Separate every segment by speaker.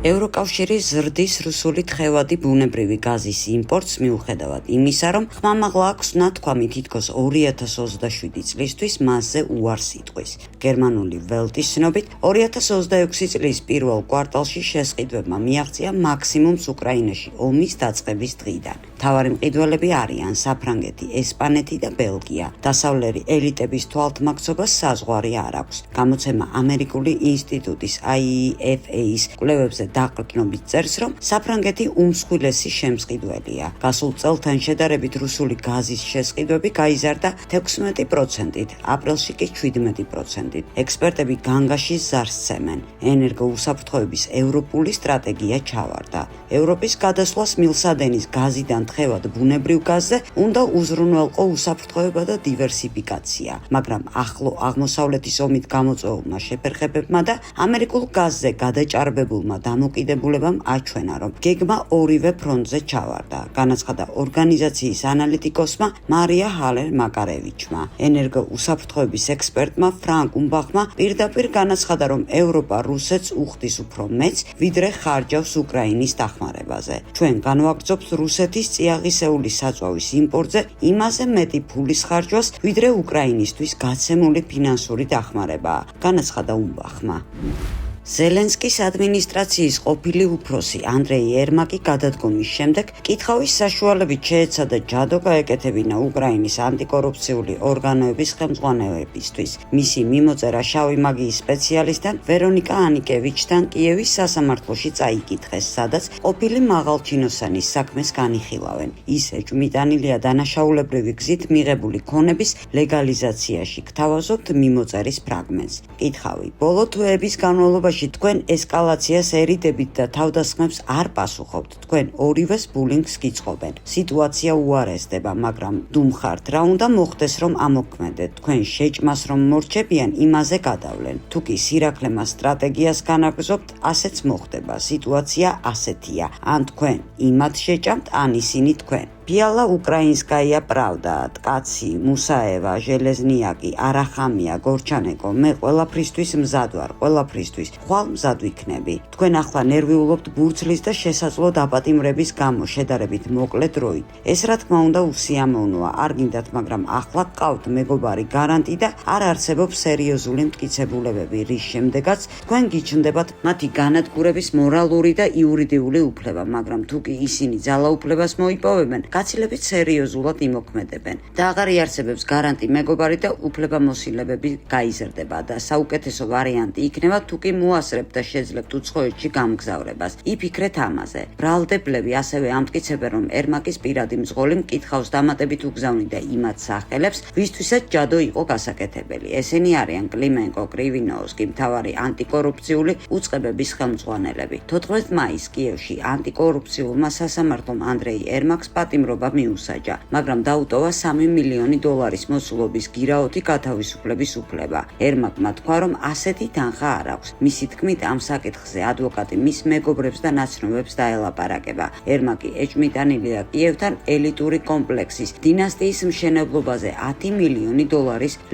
Speaker 1: ევროკავშირი ზრდის რუსული თხევადი ბუნებრივი გაზის იმპორტს მიუხედავად იმისა, რომ ხმამაღლა აქვს ნათქვამი თითქოს 2027 წლისთვის მასზე უარს იტყვის. გერმანული ველტის ცნობით 2026 წლის პირველ კვარტალში შესყიდვებმა მიაღწია მაქსიმუმს უკრაინაში ომის დაწყების დღიდან. მთავარი მყიდველები არიან საფრანგეთი, ესპანეთი და ბელგია. დასავლელი ელიტების თვალთმაქცობას საზღვარი არ აქვს. გამოცემა ამერიკული ინსტიტუტის IEFA-ის კვლევებზე დაყრდნობით წერს, რომ საფრანგეთი უმსხვილესი შემსყიდველია. გასულ წელთან შედარებით რუსული გაზის შესყიდვები გაიზარდა 16%-ით, აპრილში კი 17%-ით. ექსპერტები განგაში ზარს სცემენ. ენერგოუსაფრთხოების ევროპული სტრატეგია ჩავარდა. ევროპის გადასვლას მილსადენის გაზიდან თხევად ბუნებრივ გაზზე უნდა უზრუნველყო უსაფრთხოება და დივერსიფიკაცია, მაგრამ ახლო აღმოსავლეთის ომით გამოწვეულმა შეფერხებებმა და ამერიკულ გაზზე გადაჭარბებულმა დამოკიდებულებამ აჩვენა, რომ გეგმა ორივე ფრონტზე ჩავარდა, განაცხადა ორგანიზაციის ანალიტიკოსმა მარია ჰალერ-მაკარევიჩმა. ენერგოუსაფრთხოების ექსპერტმა ფრანკ უმბახმა პირდაპირ განაცხადა, რომ ევროპა რუსეთს უხდის უფრო მეც, ვიდრე ხარჯავს უკრაინის დახმარებაზე. ჩვენ განვაგრძობთ რუსეთის წიაღისეული საწვავის იმპორტზე იმაზე მეტი ფულის ხარჯვას, ვიდრე უკრაინისთვის გაცემული ფინანსური დახმარება, განაცხადა უმბახმა. ზელენსკის ადმინისტრაციის ყოფილი უფროსი ანდრეი ერმაკი გადადგომის შემდეგ კითხავის საშუალებით შეეცადა ჯადო გაეკეთებინა უკრაინის ანტიკორუფციული ორგანოების ხელმძღვანელებისთვის. მისი მიმოწერა შავი მაგიის სპეციალისტთან ვერონიკა ანიკევიჩთან კიევის სასამართლოში წაიკითხეს, სადაც ყოფილი მაღალჩინოსანის საქმეს განიხილავენ. ის ეჭვმიტანილია დანაშაულებრივი გზით მიღებული ქონების ლეგალიზაციაში. გთავაზობთ მიმოწერის ფრაგმენტს. კითხავი: ბოლო თვეების განმავლობაში თქვენ ესკალაციას ერიდებით და თავდასხმებს არ პასუხობთ. თქვენ ორივეს ბულინგს გიწყობენ. სიტუაცია უარესდება, მაგრამ დუმხართ, რა უნდა მოხდეს, რომ ამოქმედეთ. თქვენ შეჭმას რომ მორჩებიან, იმაზე გადავლენ. თუ კი სირაქლემა სტრატეგიას განაგრძობთ, ასეც მოხდება. სიტუაცია ასეთია. ან თქვენ იმათ შეჭამთ, ან ისინი თქვენ. ბიალა უკრაინსკაია პრავდა, ტკაცი, მუსაევა, ჟელეზნიაკი, არახამია, გორჩანეკო, მე ყველაფრისთვის მზად ვარ, ყველაფრისთვის, ხვალ მზად ვიქნები. თქვენ ახლა ნერვიულობთ ბურცლის და შესაძლო დაპატიმრების გამო შედარებით მოკლე დროით. ეს რა თქმა უნდა უსიამოვნოა, არ გინდათ, მაგრამ ახლა გყავთ მეგობარი გარანტი და არ არსებობს სერიოზული მტკიცებულებები, რის შემდეგაც თქვენ გიჩნდებათ მათი განადგურების მორალური და იურიდიული უფლება, მაგრამ თუ კი ისინი ძალაუფლებას მოიპოვებენ, გაცილებით სერიოზულად იმოქმედებენ და აღარ იარსებებს გარანტი მეგობარი და უფლებამოსილებები გაიზრდება და საუკეთესო ვარიანტი იქნება თუ კი მოასრებთ და შეძლებთ უცხოეთში გამგზავრებას. იფიქრეთ ამაზე. ბრალდებლები ასევე ამტკიცებენ, რომ ერმაკის პირადი მძღოლი მკითხავს დამატებით უგზავნიდა იმათ სახელებს, ვისთვისაც ჯადო იყო გასაკეთებელი. ესენი არიან კლიმენკო, კრივინოუსკი, მთავარი ანტიკორუფციული უწყებების ხელმძღვანელები. 14 მაისს კიევში ანტიკორუფციულმა სასამართლომ ანდრეი ერმაკს პატიმრობა მიუსაჯა, მაგრამ დაუტოვა $3 მილიონი მოსულობის გირაოთი გათავისუფლების უფლება. ერმაკმა თქვა, რომ ასეთი თანხა არ აქვს. მისი თქმით, ამ საკითხზე ადვოკატი მის მეგობრებს და ნაცნობებს დაელაპარაკება. ერმაკი ეჭვმიტანილია კიევთან ელიტური კომპლექსის დინასტიის მშენებლობაზე $10 მილიონი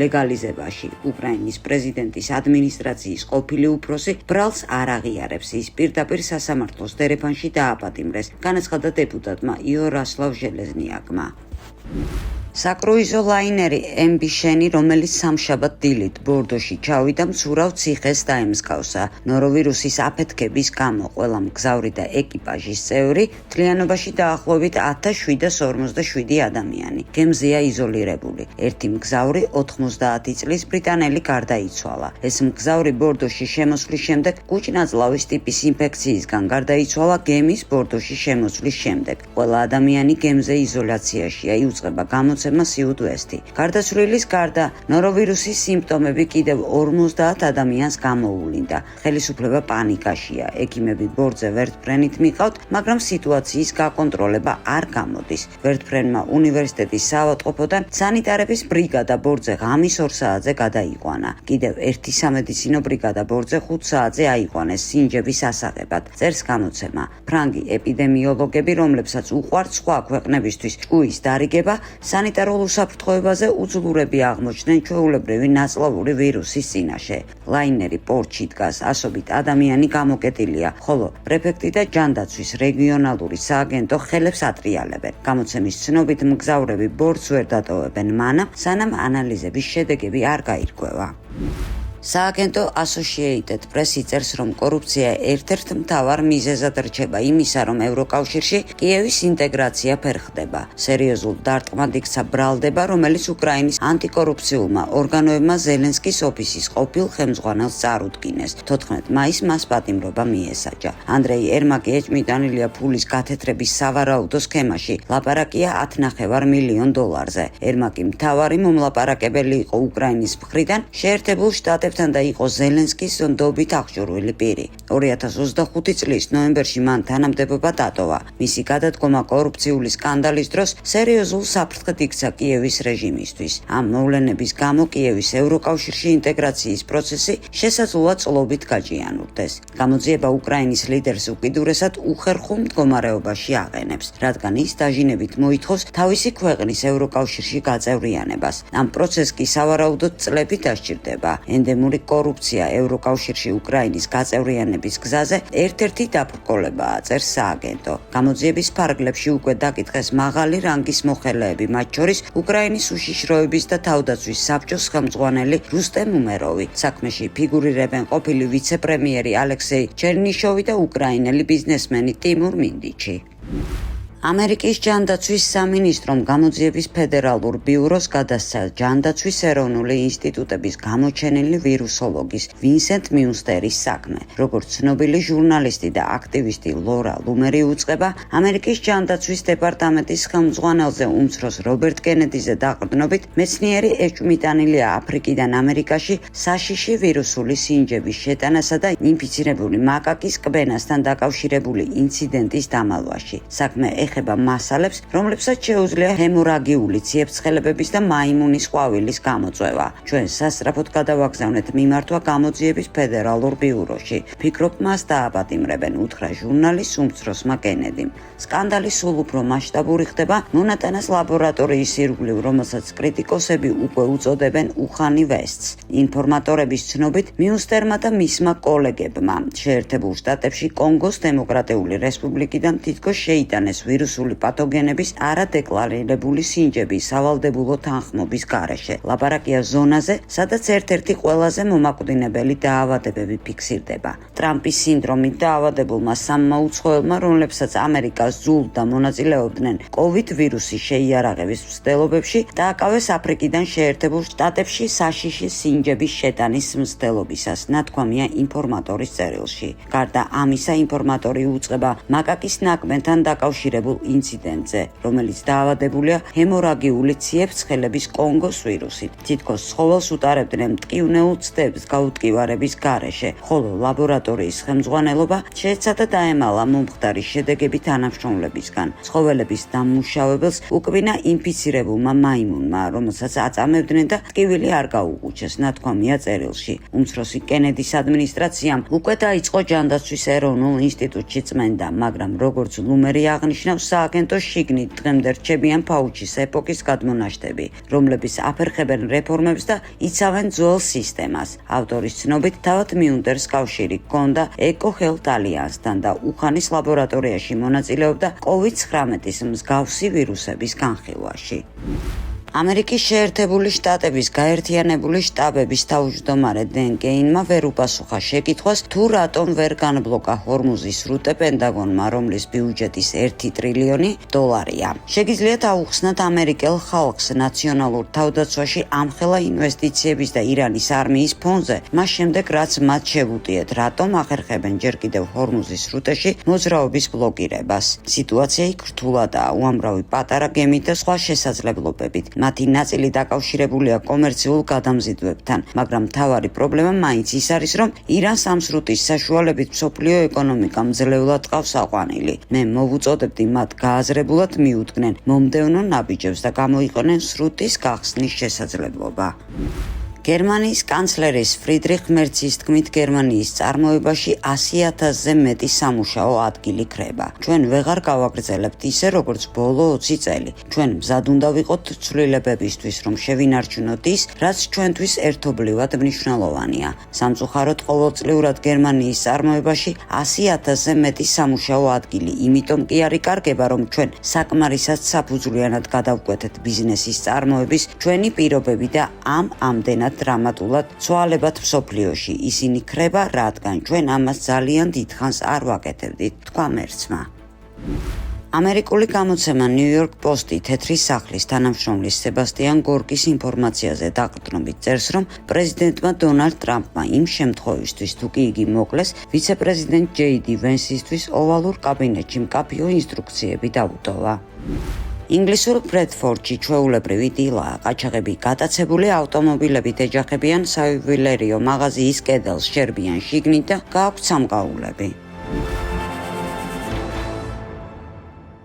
Speaker 1: ლეგალიზებაში. უკრაინის პრეზიდენტის ადმინისტრაციის ყოფილი უფროსი ბრალს არ აღიარებს, ის პირდაპირ სასამართლოს დერეფანში დააპატიმრეს, განაცხადა დეპუტატმა იოროსლავ ჟელეზნიაკმა. საკრუიზო ლაინერი ემბიშენი, რომელიც სამშაბათ დილით ბორდოში ჩავიდა, მცურავ ციხეს დაემსგავსა. ნოროვირუსის აფეთქების გამო ყველა მგზავრი და ეკიპაჟის წევრი მთლიანობაში დაახლოებით 1747 ადამიანი გემზეა იზოლირებული. ერთი მგზავრი 90 წლის ბრიტანელი გარდაიცვალა. ეს მგზავრი ბორდოში შემოსვლის შემდეგ კუჭ-ნაწლავის ტიპის ინფექციისგან გარდაიცვალა გემის ბორდოში შემოსვლის შემდეგ. ყველა ადამიანი გემზე იზოლაციაშია, იუწყება გამოცემა სიუდვესტი. გარდაცვლილის გარდა ნოროვირუსის სიმპტომები კიდევ 50 ადამიანს გამოუვლინდა. ხელისუფლება პანიკაშია. ექიმები ბორდზე ვერტფრენით მიყავთ, მაგრამ სიტუაციის გაკონტროლება არ გამოდის. ვერტფრენმა უნივერსიტეტის საავადმყოფოდან სანიტარების ბრიგადა ბორდზე ღამის 2 საათზე გადაიყვანა. კიდევ ერთი სამედიცინო ბრიგადა ბორდზე 5 საათზე აიყვანეს სინჯების ასაღებად. წერს გამოცემა. ფრანგი ეპიდემიოლოგები, რომლებსაც უყვართ სხვა ქვეყნებისთვის ჭკუის დარიგება, სანიტარულ უსაფრთხოებაზე უძლურები აღმოჩნდნენ ჩვეულებრივი ნაწლავური ვირუსის წინაშე. ლაინერი პორტში დგას, ასობით ადამიანი გამოკეტილია, ხოლო პრეფექტი და ჯანდაცვის რეგიონალური სააგენტო ხელებს ატრიალებენ. გამოცემის ცნობით მგზავრები ბორტს ვერ დატოვებენ მანამ, სანამ ანალიზების შედეგები არ გაირკვევა. სააგენტო Associated Press წერს, რომ კორუფცია ერთ-ერთ მთავარ მიზეზად რჩება იმისა, რომ ევროკავშირში კიევის ინტეგრაცია ფერხდება. სერიოზულ დარტყმად იქცა ბრალდება, რომელიც უკრაინის ანტიკორუფციულმა ორგანოებმა ზელენსკის ოფისის ყოფილ ხელმძღვანელს წარუდგინეს. 14 მაისს მას პატიმრობა მიესაჯა. ანდრეი ერმაკი ეჭვმიტანილია ფულის გათეთრების სავარაუდო სქემაში. ლაპარაკია $10.5 მილიონ. ერმაკი მთავარი მომლაპარაკებელი იყო უკრაინის მხრიდან შეერთებულ შტატებთან და იყო ზელენსკის ნდობით აღჭურვილი პირი. 2025 წლის ნოემბერში მან თანამდებობა დატოვა. მისი გადადგომა კორუფციული სკანდალის დროს სერიოზულ საფრთხედ იქცა კიევის რეჟიმისთვის. ამ მოვლენების გამო კიევის ევროკავშირში ინტეგრაციის პროცესი შესაძლოა წლობით გაჭიანურდეს. გამოძიება უკრაინის ლიდერს უკიდურესად უხერხულ მდგომარეობაში აყენებს, რადგან ის დაჟინებით მოითხოვს თავისი ქვეყნის ევროკავშირში გაწევრიანებას. ამ პროცესს კი სავარაუდოდ წლები დასჭირდება. ენდემური კორუფცია ევროკავშირში უკრაინის გაწევრიანების გზაზე ერთ-ერთი დაბრკოლებაა, წერს სააგენტო. გამოძიების ფარგლებში უკვე დაკითხეს მაღალი რანგის მოხელეები, მათ შორის უკრაინის უშიშროების და თავდაცვის საბჭოს ხელმძღვანელი რუსტემ უმეროვი. საქმეში ფიგურირებენ ყოფილი ვიცე-პრემიერი ალექსეი ჩერნიშოვი და უკრაინელი ბიზნესმენი ტიმურ მინდიჩი. ამერიკის ჯანდაცვის სამინისტრომ გამოძიების ფედერალურ ბიუროს გადასცა ჯანდაცვის ეროვნული ინსტიტუტების გამოჩენილი ვირუსოლოგის ვინსენტ მიუნსტერის საქმე. როგორც ცნობილი ჟურნალისტი და აქტივისტი ლორა ლუმერი უწყება, ამერიკის ჯანდაცვის დეპარტამენტის ხელმძღვანელზე უმცროს რობერტ კენედიზე დაყრდნობით მეცნიერი ეჭვმიტანილია აფრიკიდან ამერიკაში საშიში ვირუსული სინჯების შეტანასა და ინფიცირებული მაკაკის კბენასთან დაკავშირებული ინციდენტის დამალვაში. საქმე ეხება მასალებს, რომლებსაც შეუძლია ჰემორაგიული ციებ-ცხელებების და მაიმუნის ყვავილის გამოწვევა. ჩვენ სასწრაფოდ გადავაგზავნეთ მიმართვა გამოძიების ფედერალურ ბიუროში. ფიქრობ, მას დააპატიმრებენ, უთხრა ჟურნალის უმცროსმა კენედიმ. სკანდალი სულ უფრო მასშტაბური ხდება მონატანას ლაბორატორიის ირგვლივ, რომელსაც კრიტიკოსები უკვე უწოდებენ უხანი ვესტს. ინფორმატორების ცნობით, მიუნსტერმა და მისმა კოლეგებმა შეერთებულ შტატებში კონგოს დემოკრატიული რესპუბლიკიდან თითქოს შეიტანეს ვირუსული პათოგენების არადეკლარირებული სინჯები სავალდებულო თანხმობის გარეშე. ლაპარაკია ზონაზე, სადაც ერთ-ერთი ყველაზე მომაკვდინებელი დაავადებები ფიქსირდება. ტრამპის სინდრომით დაავადებულმა სამმა უცხოელმა, რომლებსაც ამერიკას ზულდა მონაწილეობდნენ COVID ვირუსის შეიარაღების მცდელობებში, დააკავეს აფრიკიდან შეერთებულ შტატებში საშიში სინჯების შეტანის მცდელობისას, ნათქვამია ინფორმატორის წერილში. გარდა ამისა, ინფორმატორი უწყება მაკაკის ნაკბენთან დაკავშირებულ ინციდენტზე, რომელიც დაავადებულია ჰემორაგიული ციებ-ცხელების კონგოს ვირუსით. თითქოს ცხოველს უტარებდნენ მტკივნეულ ცდებს გაუტკივარების გარეშე, ხოლო ლაბორატორიის ხელმძღვანელობა შეეცადა დაემალა მომხდარი შედეგები თანამშრომლებისგან. ცხოველების დამმუშავებელს უკბინა ინფიცირებულმა მაიმუნმა, რომელსაც აწამებდნენ და ტკივილი არ გაუღუჩეს, ნათქვამია წერილში. უმცროსი კენედის ადმინისტრაციამ უკვე დაიწყო ჯანდაცვის ეროვნულ ინსტიტუტში წმენდა, მაგრამ როგორც ლუმერი აღნიშნავს, სააგენტო შიგნით დღემდე რჩებიან ფაუჩის ეპოქის გადმონაშთები, რომლებიც აფერხებენ რეფორმებს და იცავენ ძველ სისტემას. ავტორის ცნობით, თავად მიუნტერს კავშირი ჰქონდა ეკო-ჰელთ ალიანსთან და უხანის ლაბორატორიაში მონაწილეობდა COVID-19 მსგავსი ვირუსების განხილვაში. ამერიკის შეერთებული შტატების გაერთიანებული შტაბების თავმჯდომარე დენ კეინმა ვერ უპასუხა შეკითხვას, თუ რატომ ვერ განბლოკა ჰორმუზის სრუტე პენტაგონმა, რომლის ბიუჯეტის $1 ტრილიონი. შეგიძლიათ აუხსნათ ამერიკელ ხალხს ნაციონალურ თავდაცვაში ამხელა ინვესტიციების და ირანის არმიის ფონზე, მას შემდეგ რაც მათ შევუტიეთ, რატომ ახერხებენ ჯერ კიდევ ჰორმუზის სრუტეში მოძრაობის ბლოკირებას. სიტუაცია იქ რთულადაა, უამრავი პატარა გემით და სხვა შესაძლებლობებით. მათი ნაწილი დაკავშირებულია კომერციულ გადამზიდვებთან, მაგრამ მთავარი პრობლემა მაინც ის არის, რომ ირანს ამ სრუტის საშუალებით მსოფლიო ეკონომიკა მძლევლად ყავს აყვანილი. მე მოვუწოდებდი მათ გააზრებულად მიუდგნენ მომდევნო ნაბიჯებს და გამოიყენენ სრუტის გახსნის შესაძლებლობა. გერმანიის კანცლერის ფრიდრიხ მერცის თქმით, გერმანიის წარმოებაში 100,000-ზე მეტი სამუშაო ადგილი ქრება. ჩვენ ვეღარ გავაგრძელებთ ისე, როგორც ბოლო 20 წელი. ჩვენ მზად უნდა ვიყოთ ცვლილებებისთვის, რომ შევინარჩუნოთ ის, რაც ჩვენთვის ერთობლივად მნიშვნელოვანია. სამწუხაროდ, ყოველწლიურად გერმანიის წარმოებაში 100,000-ზე მეტი სამუშაო ადგილი, იმიტომ კი არ იკარგება, რომ ჩვენ საკმარისად საფუძვლიანად გადავკვეთეთ ბიზნესის წარმოების ჩვენი პირობები და ამდენად დრამატულად ცვალებად მსოფლიოში. ისინი ქრება, რადგან ჩვენ ამას ძალიან დიდხანს არ ვაკეთებდით, თქვა მერცმა. ამერიკული გამოცემა New York Post-ი თეთრი სახლის თანამშრომლის სებასტიან გორკის ინფორმაციაზე დაყრდნობით წერს, რომ პრეზიდენტმა დონალდ ტრამპმა იმ შემთხვევისთვის, თუ კი იგი მოკლეს, ვიცე-პრეზიდენტ JD Vance-ისთვის ოვალურ კაბინეტში მკაფიო ინსტრუქციები დაუტოვა. ინგლისურ ბრედფორდში ჩვეულებრივი დილაა. ყაჩაღები გატაცებული ავტომობილებით ეჯახებიან საიუველირო მაღაზიის კედელს, შერბიან შიგნით და გააქვთ სამკაულები.